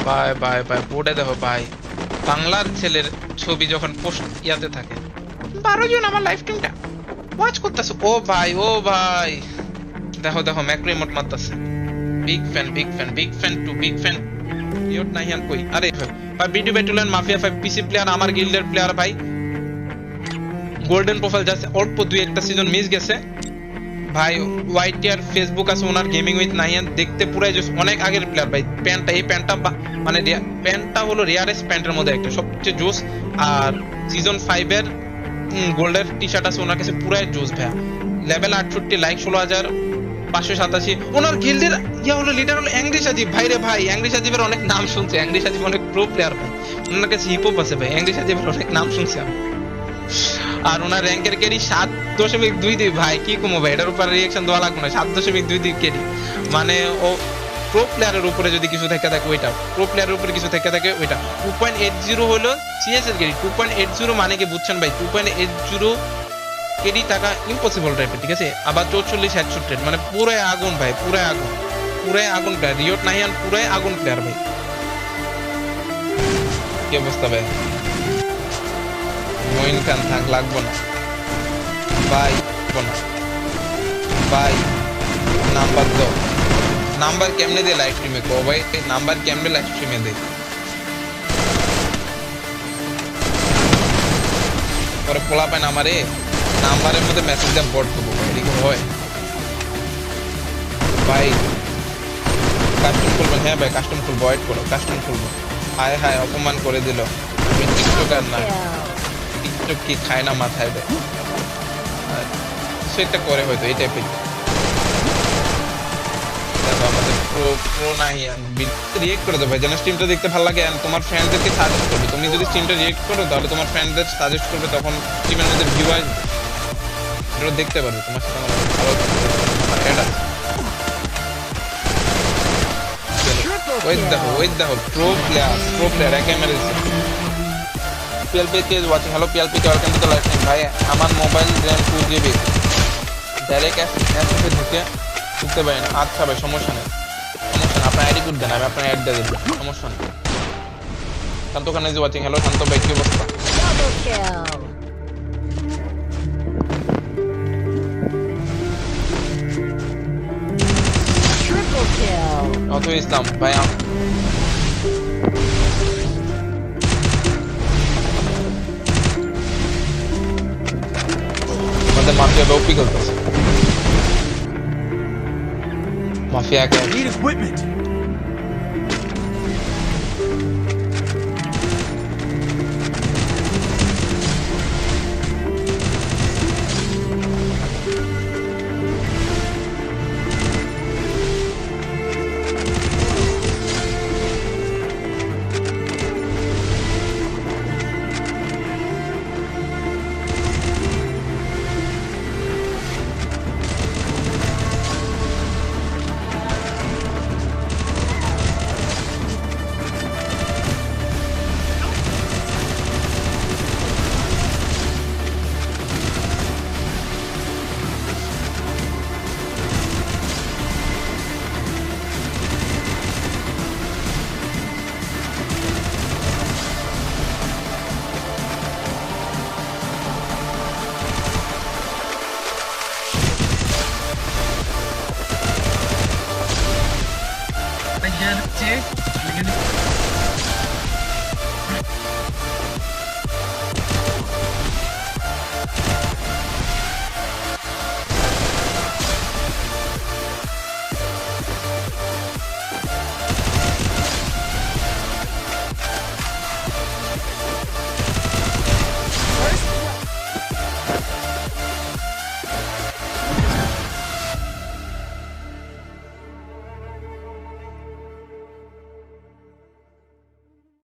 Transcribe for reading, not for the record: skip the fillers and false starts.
ভাই ভাই ভাই বোর্ডে দেখো ভাই, বাংলার ছেলের ছবি যখন পোস্ট ইয়াতে থাকে, 12 জন আমার লাইভ স্ট্রিমটা ওয়াচ করতেছে। ও ভাই ও ভাই, দেখো দেখো ম্যাক্রো ইমোট মারতেছে। Big fan big fan big fan to big fan. ইয়ট নাহিয়ান কই? আরে ভাই BDXB battalion mafia 5 PC player, আমার গিল্ডের প্লেয়ার ভাই। গোল্ডেন প্রোফাইল জাস্ট অল্প 2-1টা সিজন মিস গেছে ভাই। ওয়াইটিআর ফেসবুক আছে ওনার, গেমিং উইথ নাহিয়ান, দেখতে পুরাই জোস, অনেক আগের প্লেয়ার ভাই। প্যান্টটা এই প্যান্টটা মানে প্যান্টটা হলো রেয়ারেস্ট প্যান্টের মধ্যে একটা, সবচেয়ে জোস। আর সিজন 5 এর গোল্ডের টি শার্ট আছে ওনার কাছে, পুরাই জোস ভাইয়া। Level 68, like 16,587। ওনার গিল্ডের ইয়া হলো লিডার হলো অ্যাংরি সাজিব ভাই রে ভাই। অ্যাংরি সাজিবের অনেক নাম শুনছে, অ্যাংরি সাজিব অনেক প্রো প্লেয়ার ভাই। ওনার কাছে হিপহপ আছে ভাই, অ্যাংরি সাজিবের অনেক নাম শুনছি আমি। আর ওনার র্যাঙ্কের ক্যারি 7.22 ভাই, কি কমো ভাই, এটার উপর রিঅ্যাকশন দেওয়া লাগবে না। 7.22 ক্যারি মানে ও প্রো প্লেয়ারের উপরে যদি কিছু থেকে থাকে ওইটা, প্রো প্লেয়ারের উপরে কিছু থেকে থাকে ওইটা। 2.80 হলো সিএস এর ক্যারি। 2.80 মানে কি বুঝছেন ভাই? 2.80 কেডি টাকা ইম্পসিবল টাইপের, ঠিক আছে। আবার 44 হেডশট, মানে পুরাই আগুন ভাই, পুরাই আগুন, পুরাই আগুন প্লেয়ার। রিয়ট নাহিয়ান পুরাই আগুন প্লেয়ার ভাই। কি অবস্থা ভাই? মইন খান থাক, লাগবো না ভাই, না ভাই। নাম্বার দাও, নাম্বার কেমনে দে লাইভ স্ট্রিমে কো ভাই? নাম্বার কেমনে লাইভ স্ট্রিমে দে? পরে পোলা পায় নাম্বারে, নাম্বারের মধ্যে মেসেজ দিয়ে বট করবো ভাই, এরকম হয় ভাই। কাস্টম খুলবেন? হ্যাঁ ভাই কাস্টম খুলবো, ওয়েট করো, কাস্টম খুলবো। হায় হায় অপমান করে দিল। আমি টিকটকার না, টিকটক কি খায় না মাথায় দেয়, সেটা করে হয়তো এই টাইপের। দেখো আমাদের প্রো নাহিয়ান রিয়েক্ট করে দেবো ভাই, যেন স্ট্রিমটা দেখতে ভালো লাগে। তোমার ফ্রেন্ডদেরকে সাজেস্ট করবে, তুমি যদি স্ট্রিমটা রিয়েক্ট করো তাহলে তোমার ফ্রেন্ডদের সাজেস্ট করবে, তখন স্ট্রিমের মধ্যে ভিউ আসবে, এটা দেখতে পারবে। তোমার সাথে আমার ভালো অ্যাড আছে। ওই দেখো প্রো প্লেয়ার একে মেরেছে। PLP is watching. Hello PLP, welcome to the live stream. ভাই আমার মোবাইল র্যাম 2GB, ডাইরেক্ট অ্যাপসে ঢুকতে পারি না। আচ্ছা ভাই সমস্যা নেই, আপনার আইডি কোড দেন, আমি আপনার অ্যাড দিয়ে দেবো, সমস্যা নেই। শান্ত খান ইজ ওয়াচিং। হ্যালো শান্ত ভাই, কি অবস্থা? অত ইসলাম ভাই, আমাদের মাফিয়া লোপি করতেছে, মাফিয়া কে Cheers.